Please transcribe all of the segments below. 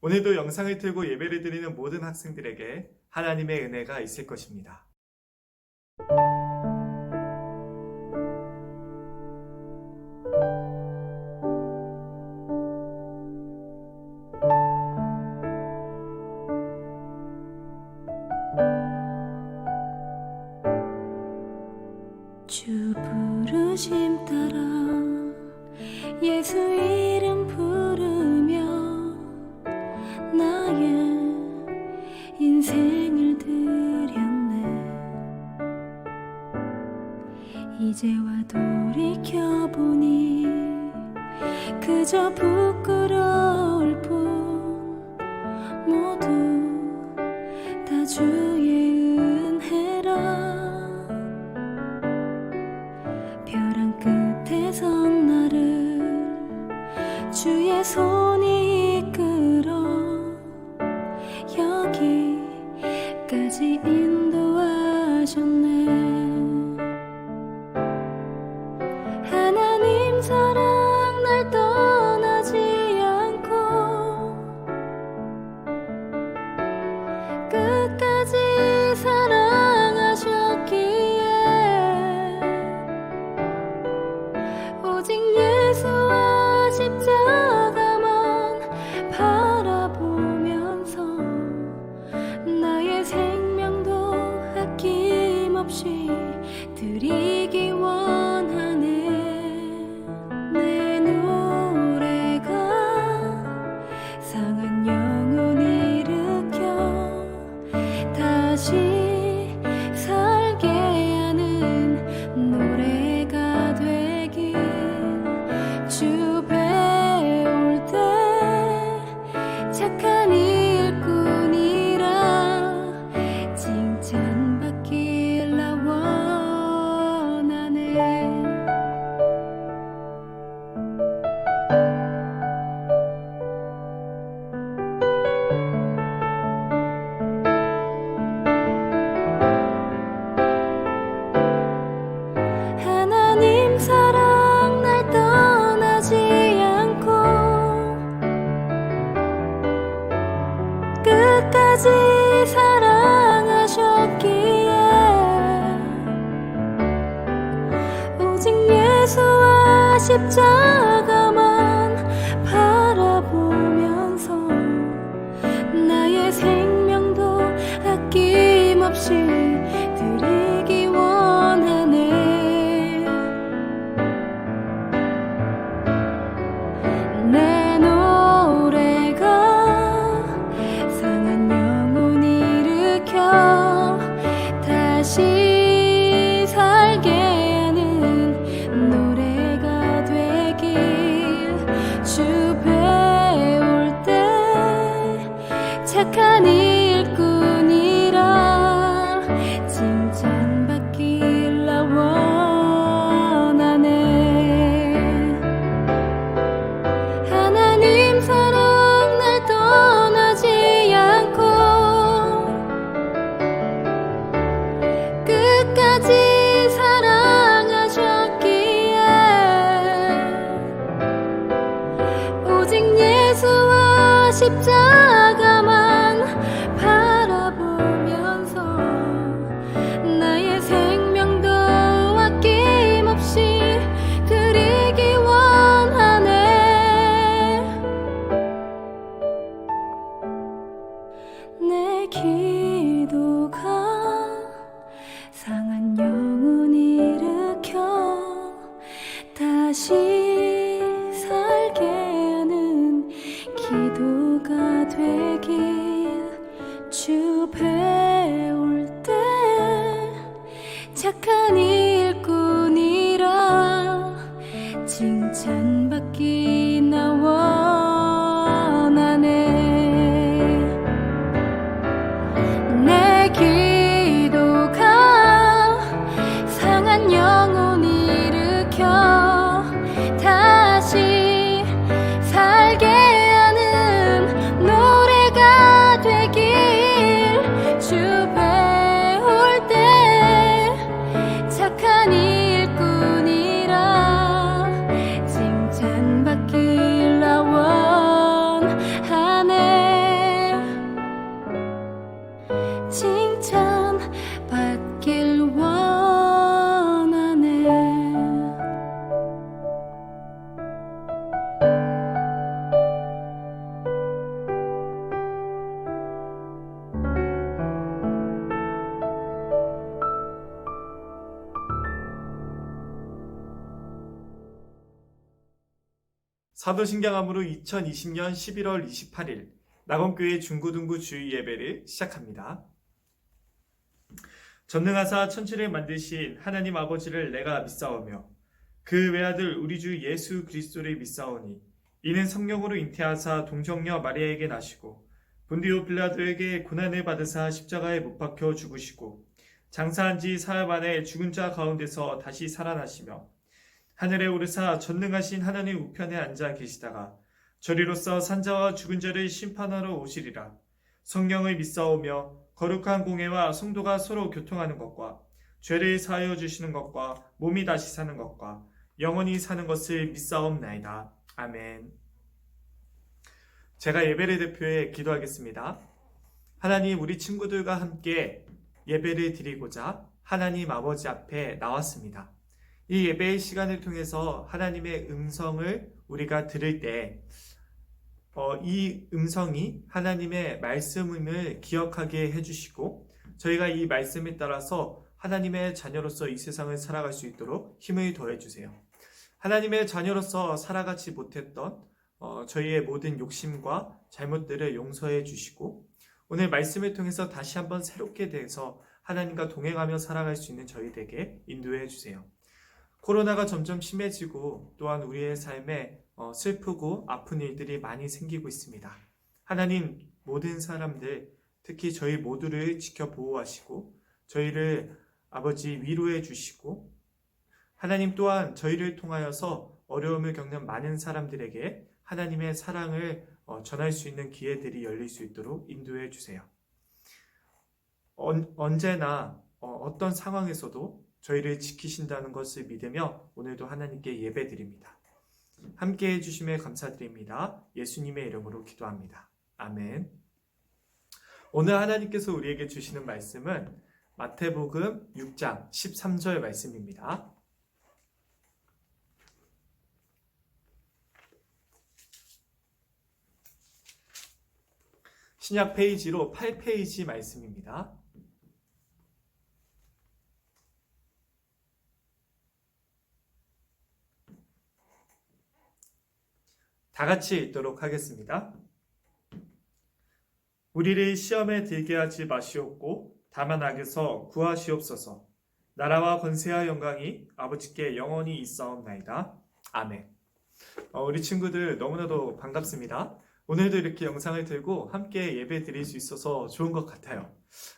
오늘도 영상을 틀고 예배를 드리는 모든 학생들에게 하나님의 은혜가 있을 것입니다. 주 부르심 따라 예수 이름 부르며 나의 인생을 드렸네. 이제와 돌이켜보니 그저 부끄러울 뿐 모두 다 주의 은혜라. 벼랑 끝에서 나를 주의 손이 이끌어 여기까지 인도하셨네. 하나님 사랑 날 떠나지 않고 끝까지 사랑하셨기에 오직 예수와 십자가만 바라보면서 나의 생명도 아낌없이 드리기 원하네. 내 노래가 상한 영혼 일으켜 다시 살게 하는 노래가 되길. 주 배울 때 착한 일꾼이라 칭찬받길 나 원하네. 하나님 사랑 날 떠나지 않고 끝까지 사랑하셨기에 오직 예수와 십자가만 바라보면서 나의 생명도 아낌없이 드리기 원하네. 내 노래가 상한 영혼 일으켜 다시 살게 하는 노래가 되길. 주 배울 때 착한 일꾼이라 칭찬받길 나 원하네. 하나님 사랑 날 떠나지 않고 끝까지 사랑하셨기에 오직 예수와 십자가만 바라보면서 나의 생명도 아낌없이 드리기 원하네. 내 기도가 상한 영혼 일으켜 다시 살게 하는 기도가 되길. 주 배울 때 착한 일꾼이라 칭찬받기 나 원하네. 내 기도가 상한 영혼 일으켜 다시 살게 하는 노래가 되길. 사도신경함으로 2020년 11월 28일 낙원교회 중고등부 주일 예배를 시작합니다. 전능하사 천지를 만드신 하나님 아버지를 내가 믿사오며 그 외아들 우리 주 예수 그리스도를 믿사오니 이는 성령으로 잉태하사 동정녀 마리아에게 나시고 본디오 빌라도에게 고난을 받으사 십자가에 못 박혀 죽으시고 장사한 지 사흘 만에 죽은 자 가운데서 다시 살아나시며 하늘에 오르사 전능하신 하나님 우편에 앉아 계시다가 저리로서 산자와 죽은 자를 심판하러 오시리라. 성령을 믿사오며 거룩한 공회와 성도가 서로 교통하는 것과 죄를 사하여 주시는 것과 몸이 다시 사는 것과 영원히 사는 것을 믿사옵나이다. 아멘. 제가 예배를 대표해 기도하겠습니다. 하나님, 우리 친구들과 함께 예배를 드리고자 하나님 아버지 앞에 나왔습니다. 이 예배의 시간을 통해서 하나님의 음성을 우리가 들을 때 이 음성이 하나님의 말씀을 기억하게 해주시고 저희가 이 말씀에 따라서 하나님의 자녀로서 이 세상을 살아갈 수 있도록 힘을 더해주세요. 하나님의 자녀로서 살아가지 못했던 저희의 모든 욕심과 잘못들을 용서해 주시고 오늘 말씀을 통해서 다시 한번 새롭게 돼서 하나님과 동행하며 살아갈 수 있는 저희에게 인도해 주세요. 코로나가 점점 심해지고 또한 우리의 삶에 슬프고 아픈 일들이 많이 생기고 있습니다. 하나님, 모든 사람들, 특히 저희 모두를 지켜 보호하시고 저희를 아버지 위로해 주시고 하나님 또한 저희를 통하여서 어려움을 겪는 많은 사람들에게 하나님의 사랑을 전할 수 있는 기회들이 열릴 수 있도록 인도해 주세요. 언제나 어떤 상황에서도 저희를 지키신다는 것을 믿으며 오늘도 하나님께 예배드립니다. 함께 해주심에 감사드립니다. 예수님의 이름으로 기도합니다. 아멘. 오늘 하나님께서 우리에게 주시는 말씀은 마태복음 6장 13절 말씀입니다. 신약 페이지로 8페이지 말씀입니다. 다 같이 읽도록 하겠습니다. 우리를 시험에 들게 하지 마시옵고 다만 악에서 구하시옵소서. 나라와 권세와 영광이 아버지께 영원히 있사옵나이다. 아멘. 우리 친구들 너무나도 반갑습니다. 오늘도 이렇게 영상을 들고 함께 예배 드릴 수 있어서 좋은 것 같아요.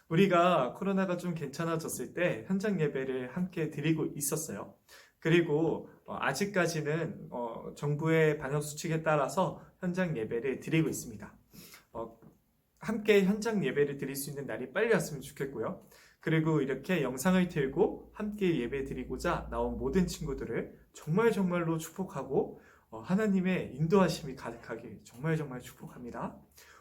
우리가 코로나가 좀 괜찮아졌을 때 현장 예배를 함께 드리고 있었어요. 그리고 아직까지는 정부의 방역 수칙에 따라서 현장 예배를 드리고 있습니다. 함께 현장 예배를 드릴 수 있는 날이 빨리 왔으면 좋겠고요. 그리고 이렇게 영상을 들고 함께 예배 드리고자 나온 모든 친구들을 정말로 축복하고 하나님의 인도하심이 가득하길 정말 축복합니다.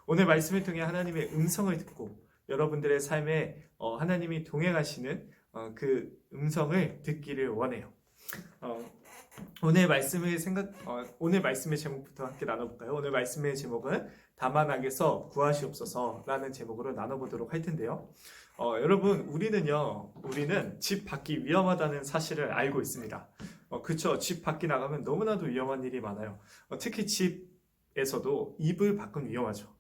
오늘 말씀을 통해 하나님의 음성을 듣고 여러분들의 삶에 하나님이 동행하시는 그 음성을 듣기를 원해요. 오늘 말씀의 제목부터 함께 나눠볼까요? 오늘 말씀의 제목은 다만 악에서 구하시옵소서라는 제목으로 나눠보도록 할 텐데요. 여러분, 우리는 집 밖이 위험하다는 사실을 알고 있습니다. 그쵸? 집 밖에 나가면 너무나도 위험한 일이 많아요. 특히 집에서도 이불 밖은 위험하죠.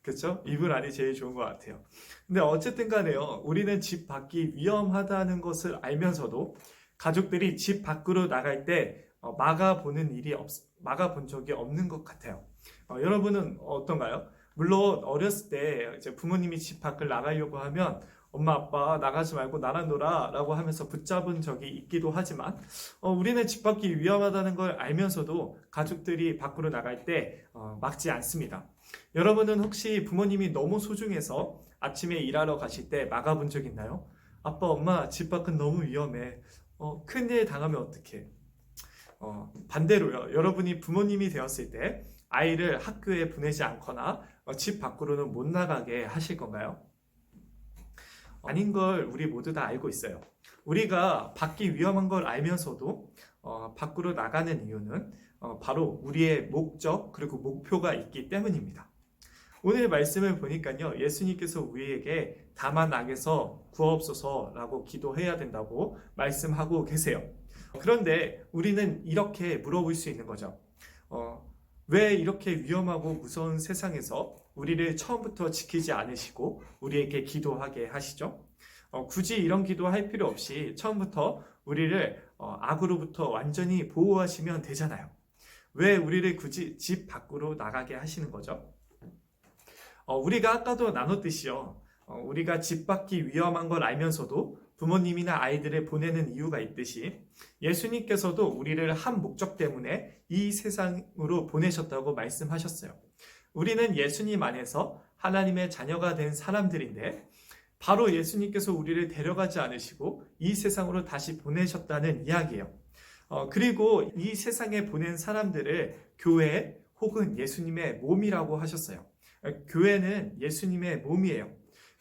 그쵸? 이불 안이 제일 좋은 것 같아요. 근데 어쨌든 간에요. 우리는 집 밖이 위험하다는 것을 알면서도 가족들이 집 밖으로 나갈 때 막아본 적이 없는 것 같아요. 여러분은 어떤가요? 물론 어렸을 때 이제 부모님이 집 밖을 나가려고 하면 엄마 아빠 나가지 말고 나랑 놀아 라고 하면서 붙잡은 적이 있기도 하지만 우리는 집 밖이 위험하다는 걸 알면서도 가족들이 밖으로 나갈 때 막지 않습니다. 여러분은 혹시 부모님이 너무 소중해서 아침에 일하러 가실 때 막아본 적 있나요? 아빠 엄마 집 밖은 너무 위험해. 큰일 당하면 어떡해? 반대로요. 여러분이 부모님이 되었을 때 아이를 학교에 보내지 않거나 집 밖으로는 못 나가게 하실 건가요? 아닌 걸 우리 모두 다 알고 있어요. 우리가 밖이 위험한 걸 알면서도 밖으로 나가는 이유는 바로 우리의 목적 그리고 목표가 있기 때문입니다. 오늘 말씀을 보니까요, 예수님께서 우리에게 다만 악에서 구하옵소서라고 기도해야 된다고 말씀하고 계세요. 그런데 우리는 이렇게 물어볼 수 있는 거죠. 왜 이렇게 위험하고 무서운 세상에서 우리를 처음부터 지키지 않으시고 우리에게 기도하게 하시죠? 굳이 이런 기도할 필요 없이 처음부터 우리를 악으로부터 완전히 보호하시면 되잖아요. 왜 우리를 굳이 집 밖으로 나가게 하시는 거죠? 우리가 아까도 나눴듯이요. 우리가 집 밖이 위험한 걸 알면서도 부모님이나 아이들을 보내는 이유가 있듯이 예수님께서도 우리를 한 목적 때문에 이 세상으로 보내셨다고 말씀하셨어요. 우리는 예수님 안에서 하나님의 자녀가 된 사람들인데 바로 예수님께서 우리를 데려가지 않으시고 이 세상으로 다시 보내셨다는 이야기예요. 그리고 이 세상에 보낸 사람들을 교회 혹은 예수님의 몸이라고 하셨어요. 교회는 예수님의 몸이에요.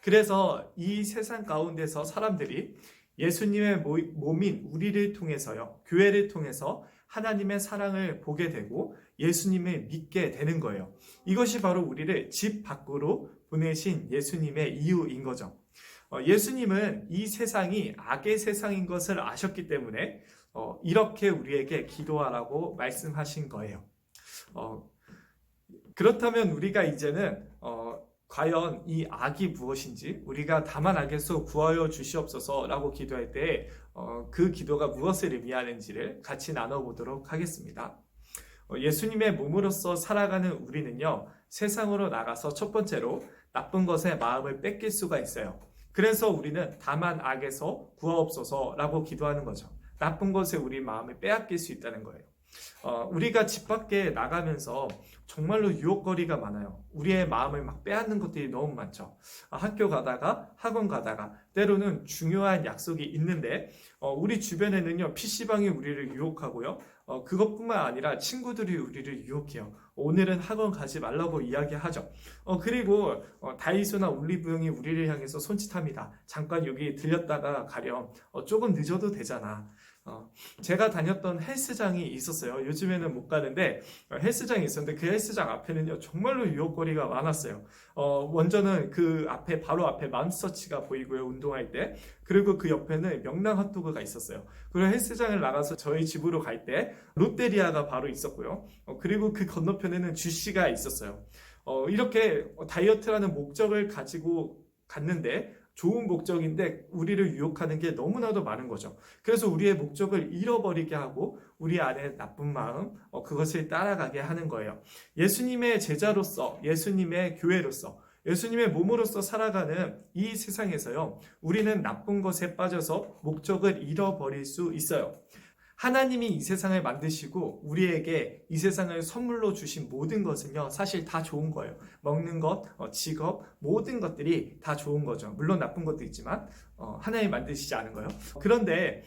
그래서 이 세상 가운데서 사람들이 예수님의 몸인 우리를 통해서요, 교회를 통해서 하나님의 사랑을 보게 되고 예수님을 믿게 되는 거예요. 이것이 바로 우리를 집 밖으로 보내신 예수님의 이유인 거죠. 예수님은 이 세상이 악의 세상인 것을 아셨기 때문에 이렇게 우리에게 기도하라고 말씀하신 거예요. 그렇다면 우리가 이제는 과연 이 악이 무엇인지, 우리가 다만 악에서 구하여 주시옵소서 라고 기도할 때 그 기도가 무엇을 의미하는지를 같이 나눠보도록 하겠습니다. 예수님의 몸으로서 살아가는 우리는요, 세상으로 나가서 첫 번째로 나쁜 것에 마음을 뺏길 수가 있어요. 그래서 우리는 다만 악에서 구하옵소서 라고 기도하는 거죠. 나쁜 것에 우리 마음을 빼앗길 수 있다는 거예요. 우리가 집 밖에 나가면서 정말로 유혹거리가 많아요. 우리의 마음을 막 빼앗는 것들이 너무 많죠. 학교 가다가 학원 가다가 때로는 중요한 약속이 있는데 우리 주변에는요, PC방이 우리를 유혹하고요. 그것뿐만 아니라 친구들이 우리를 유혹해요. 오늘은 학원 가지 말라고 이야기하죠. 그리고 다이소나 올리브영이 우리를 향해서 손짓합니다. 잠깐 여기 들렸다가 가렴. 조금 늦어도 되잖아. 제가 다녔던 헬스장이 있었어요. 요즘에는 못 가는데 헬스장이 있었는데 그 헬스장 앞에는요, 정말로 유혹거리가 많았어요. 먼저는 그 앞에, 바로 앞에 맘스터치가 보이고요, 운동할 때. 그리고 그 옆에는 명랑 핫도그가 있었어요. 그리고 헬스장을 나가서 저희 집으로 갈 때 롯데리아가 바로 있었고요. 그리고 그 건너편에는 주시가 있었어요. 이렇게 다이어트라는 목적을 가지고 갔는데 좋은 목적인데 우리를 유혹하는 게 너무나도 많은 거죠. 그래서 우리의 목적을 잃어버리게 하고 우리 안에 나쁜 마음, 그것을 따라가게 하는 거예요. 예수님의 제자로서, 예수님의 교회로서, 예수님의 몸으로서 살아가는 이 세상에서요, 우리는 나쁜 것에 빠져서 목적을 잃어버릴 수 있어요. 하나님이 이 세상을 만드시고 우리에게 이 세상을 선물로 주신 모든 것은요, 사실 다 좋은 거예요. 먹는 것, 직업, 모든 것들이 다 좋은 거죠. 물론 나쁜 것도 있지만 하나님이 만드시지 않은 거예요. 그런데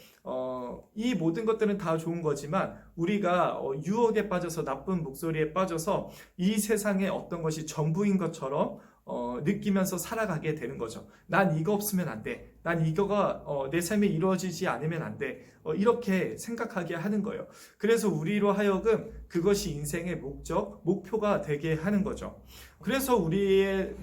이 모든 것들은 다 좋은 거지만 우리가 유혹에 빠져서, 나쁜 목소리에 빠져서 이 세상에 어떤 것이 전부인 것처럼 느끼면서 살아가게 되는 거죠. 난 이거 없으면 안 돼. 난 이거가 내 삶에 이루어지지 않으면 안 돼. 이렇게 생각하게 하는 거예요. 그래서 우리로 하여금 그것이 인생의 목적, 목표가 되게 하는 거죠. 그래서 우리의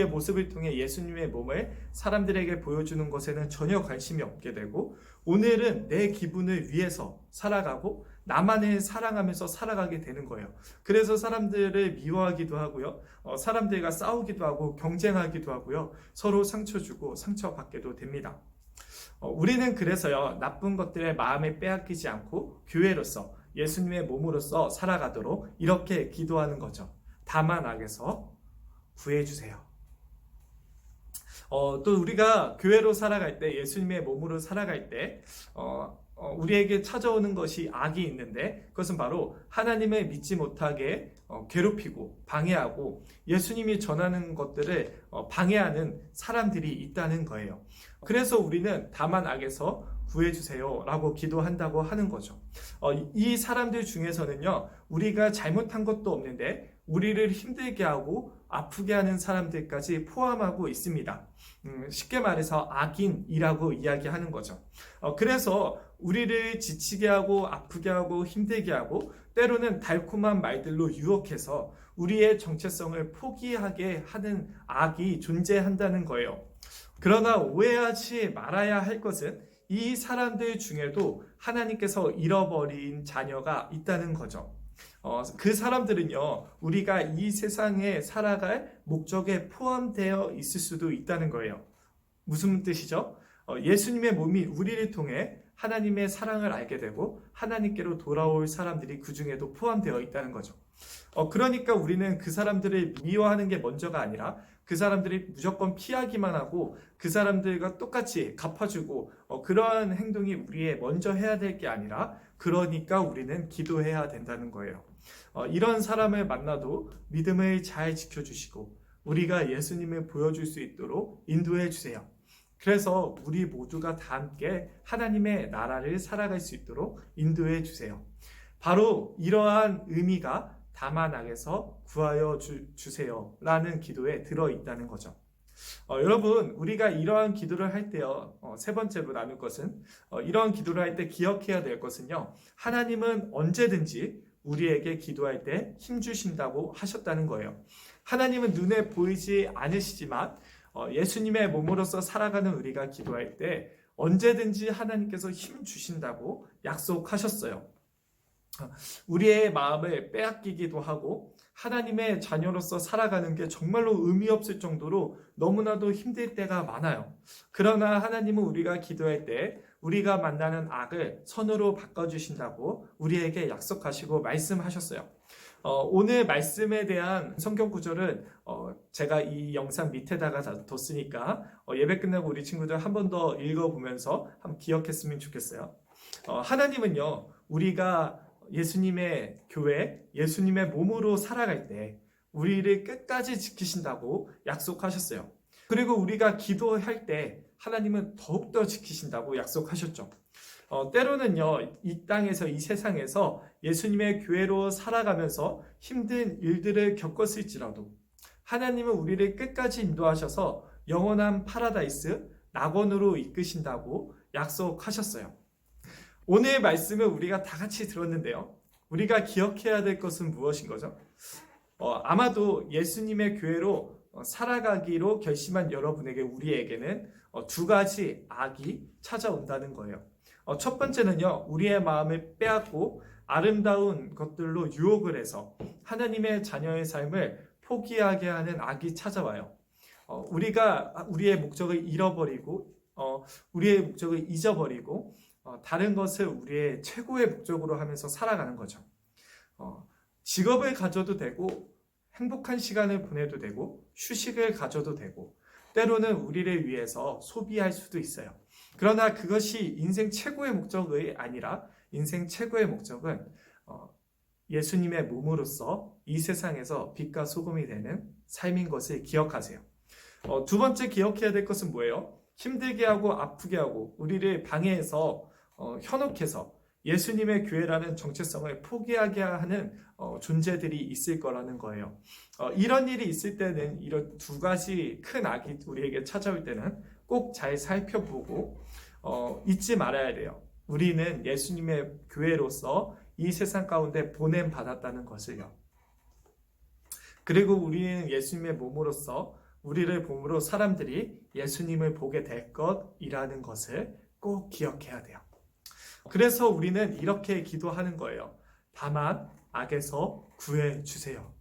모습을 통해 예수님의 몸을 사람들에게 보여주는 것에는 전혀 관심이 없게 되고, 오늘은 내 기분을 위해서 살아가고 나만을 사랑하면서 살아가게 되는 거예요. 그래서 사람들을 미워하기도 하고요, 사람들과 싸우기도 하고 경쟁하기도 하고요, 서로 상처 주고 상처받게도 됩니다. 우리는 그래서요, 나쁜 것들의 마음을 빼앗기지 않고 교회로서, 예수님의 몸으로서 살아가도록 이렇게 기도하는 거죠. 다만 악에서 구해주세요. 또 우리가 교회로 살아갈 때, 예수님의 몸으로 살아갈 때 우리에게 찾아오는 것이 악이 있는데, 그것은 바로 하나님을 믿지 못하게 괴롭히고 방해하고 예수님이 전하는 것들을 방해하는 사람들이 있다는 거예요. 그래서 우리는 다만 악에서 구해주세요 라고 기도한다고 하는 거죠. 이 사람들 중에서는요, 우리가 잘못한 것도 없는데 우리를 힘들게 하고 아프게 하는 사람들까지 포함하고 있습니다. 쉽게 말해서 악인이라고 이야기하는 거죠. 그래서 우리를 지치게 하고 아프게 하고 힘들게 하고 때로는 달콤한 말들로 유혹해서 우리의 정체성을 포기하게 하는 악이 존재한다는 거예요. 그러나 오해하지 말아야 할 것은 이 사람들 중에도 하나님께서 잃어버린 자녀가 있다는 거죠. 그 사람들은요, 우리가 이 세상에 살아갈 목적에 포함되어 있을 수도 있다는 거예요. 무슨 뜻이죠? 예수님의 몸이 우리를 통해 하나님의 사랑을 알게 되고 하나님께로 돌아올 사람들이 그 중에도 포함되어 있다는 거죠. 그러니까 우리는 그 사람들을 미워하는 게 먼저가 아니라 그 사람들이 무조건 피하기만 하고 그 사람들과 똑같이 갚아주고 그러한 행동이 우리의 먼저 해야 될 게 아니라 그러니까 우리는 기도해야 된다는 거예요. 이런 사람을 만나도 믿음을 잘 지켜주시고 우리가 예수님을 보여줄 수 있도록 인도해 주세요. 그래서 우리 모두가 다 함께 하나님의 나라를 살아갈 수 있도록 인도해 주세요. 바로 이러한 의미가 다만악에서 구하여 주세요 라는 기도에 들어있다는 거죠. 여러분, 우리가 이러한 기도를 할 때요, 세 번째로 나눌 것은 이러한 기도를 할 때 기억해야 될 것은요, 하나님은 언제든지 우리에게 기도할 때 힘주신다고 하셨다는 거예요. 하나님은 눈에 보이지 않으시지만 예수님의 몸으로서 살아가는 우리가 기도할 때 언제든지 하나님께서 힘 주신다고 약속하셨어요. 우리의 마음을 빼앗기기도 하고 하나님의 자녀로서 살아가는 게 정말로 의미 없을 정도로 너무나도 힘들 때가 많아요. 그러나 하나님은 우리가 기도할 때 우리가 만나는 악을 선으로 바꿔주신다고 우리에게 약속하시고 말씀하셨어요. 오늘 말씀에 대한 성경 구절은 제가 이 영상 밑에다가 뒀으니까 예배 끝나고 우리 친구들 한 번 더 읽어보면서 한번 기억했으면 좋겠어요. 하나님은요, 우리가 예수님의 교회, 예수님의 몸으로 살아갈 때 우리를 끝까지 지키신다고 약속하셨어요. 그리고 우리가 기도할 때 하나님은 더욱더 지키신다고 약속하셨죠. 때로는요, 이 땅에서, 이 세상에서 예수님의 교회로 살아가면서 힘든 일들을 겪었을지라도 하나님은 우리를 끝까지 인도하셔서 영원한 파라다이스, 낙원으로 이끄신다고 약속하셨어요. 오늘 말씀을 우리가 다 같이 들었는데요. 우리가 기억해야 될 것은 무엇인 거죠? 아마도 예수님의 교회로 살아가기로 결심한 여러분에게, 우리에게는 두 가지 악이 찾아온다는 거예요. 첫 번째는요, 우리의 마음을 빼앗고 아름다운 것들로 유혹을 해서 하나님의 자녀의 삶을 포기하게 하는 악이 찾아와요. 우리가 우리의 목적을 잃어버리고 우리의 목적을 잊어버리고 다른 것을 우리의 최고의 목적으로 하면서 살아가는 거죠. 직업을 가져도 되고 행복한 시간을 보내도 되고 휴식을 가져도 되고 때로는 우리를 위해서 소비할 수도 있어요. 그러나 그것이 인생 최고의 목적이 아니라 인생 최고의 목적은 예수님의 몸으로서 이 세상에서 빛과 소금이 되는 삶인 것을 기억하세요. 두 번째 기억해야 될 것은 뭐예요? 힘들게 하고 아프게 하고 우리를 방해해서 현혹해서 예수님의 교회라는 정체성을 포기하게 하는 존재들이 있을 거라는 거예요. 이런 일이 있을 때는 이런 두 가지 큰 악이 우리에게 찾아올 때는 꼭 잘 살펴보고 잊지 말아야 돼요. 우리는 예수님의 교회로서 이 세상 가운데 보냄받았다는 것을요. 그리고 우리는 예수님의 몸으로서 우리를 보므로 사람들이 예수님을 보게 될 것이라는 것을 꼭 기억해야 돼요. 그래서 우리는 이렇게 기도하는 거예요. 다만 악에서 구해주세요.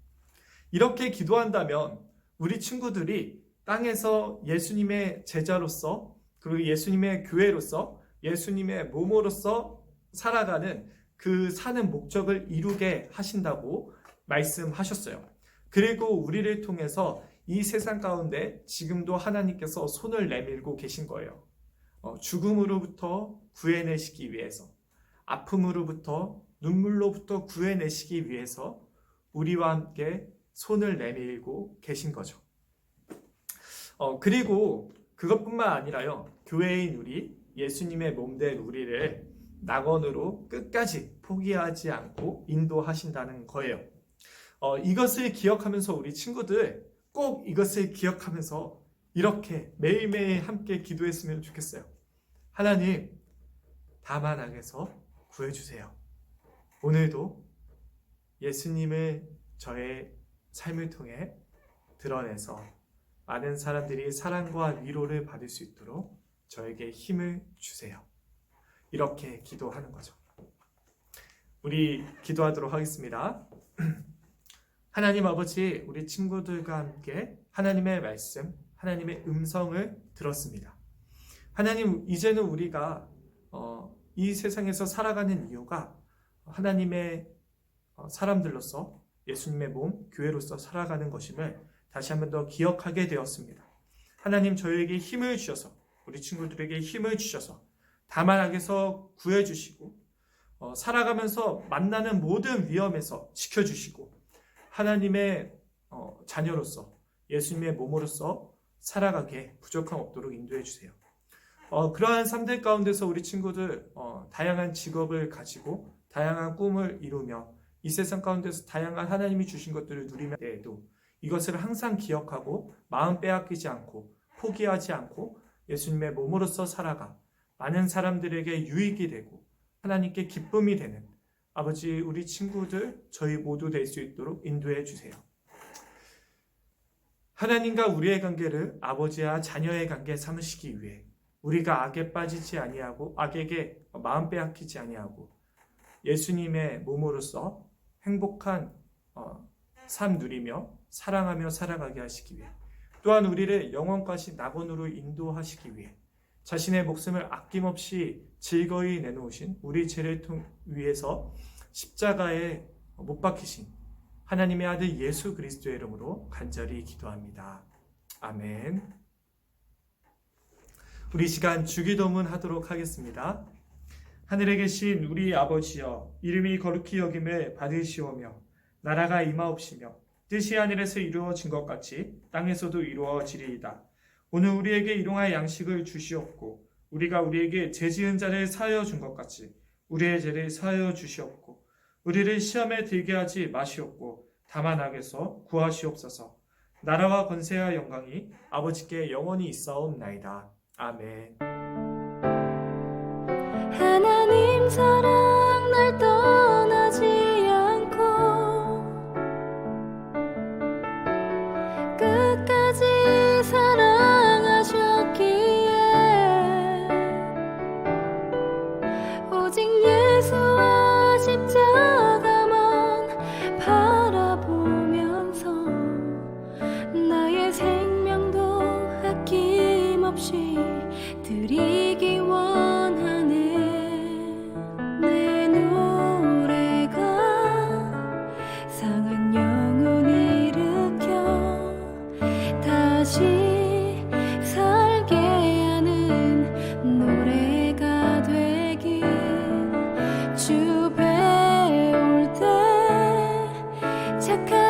이렇게 기도한다면 우리 친구들이 땅에서 예수님의 제자로서 그리고 예수님의 교회로서 예수님의 몸으로서 살아가는 그 사는 목적을 이루게 하신다고 말씀하셨어요. 그리고 우리를 통해서 이 세상 가운데 지금도 하나님께서 손을 내밀고 계신 거예요. 죽음으로부터 구해내시기 위해서, 아픔으로부터, 눈물로부터 구해내시기 위해서 우리와 함께 손을 내밀고 계신 거죠. 그리고 그것뿐만 아니라요, 교회인 우리, 예수님의 몸된 우리를 낙원으로 끝까지 포기하지 않고 인도하신다는 거예요. 이것을 기억하면서 우리 친구들 꼭 이것을 기억하면서 이렇게 매일매일 함께 기도했으면 좋겠어요. 하나님, 다만 악에서 구해주세요. 오늘도 예수님을 저의 삶을 통해 드러내서 많은 사람들이 사랑과 위로를 받을 수 있도록 저에게 힘을 주세요. 이렇게 기도하는 거죠. 우리 기도하도록 하겠습니다. 하나님 아버지, 우리 친구들과 함께 하나님의 말씀, 하나님의 음성을 들었습니다. 하나님, 이제는 우리가 이 세상에서 살아가는 이유가 하나님의 사람들로서 예수님의 몸, 교회로서 살아가는 것임을 다시 한 번 더 기억하게 되었습니다. 하나님, 저희에게 힘을 주셔서, 우리 친구들에게 힘을 주셔서 다만 악에서 구해주시고 살아가면서 만나는 모든 위험에서 지켜주시고 하나님의 자녀로서 예수님의 몸으로서 살아가게 부족함 없도록 인도해 주세요. 그러한 삶들 가운데서 우리 친구들 다양한 직업을 가지고 다양한 꿈을 이루며 이 세상 가운데서 다양한 하나님이 주신 것들을 누리며 때에도 이것을 항상 기억하고 마음 빼앗기지 않고 포기하지 않고 예수님의 몸으로서 살아가 많은 사람들에게 유익이 되고 하나님께 기쁨이 되는 아버지, 우리 친구들 저희 모두 될 수 있도록 인도해 주세요. 하나님과 우리의 관계를 아버지와 자녀의 관계 삼으시기 위해 우리가 악에 빠지지 아니하고 악에게 마음 빼앗기지 아니하고 예수님의 몸으로서 행복한 삶 누리며 사랑하며 살아가게 하시기 위해 또한 우리를 영원까지 낙원으로 인도하시기 위해 자신의 목숨을 아낌없이 즐거이 내놓으신 우리 죄를 위해서 십자가에 못 박히신 하나님의 아들 예수 그리스도의 이름으로 간절히 기도합니다. 아멘. 우리 시간 주기도문 하도록 하겠습니다. 하늘에 계신 우리 아버지여, 이름이 거룩히 여김을 받으시오며 나라가 임하옵시며 뜻이 하늘에서 이루어진 것 같이 땅에서도 이루어지리이다. 오늘 우리에게 일용할 양식을 주시옵고 우리가 우리에게 죄 지은 자를 사하여 준 것 같이 우리의 죄를 사하여 주시옵고 우리를 시험에 들게 하지 마시옵고 다만 악에서 구하시옵소서. 나라와 권세와 영광이 아버지께 영원히 있사옵나이다. 아멘. 하나님 사랑 날 떠나지 않고 끝까지 사랑하셨기에 오직 예수와 십자가만 바라보면서 나의 생명도 아낌없이 드리기 원하네. 내 노래가 상한 영혼 일으켜 다시 살게 하는 노래가 되길 주 배울 때 착한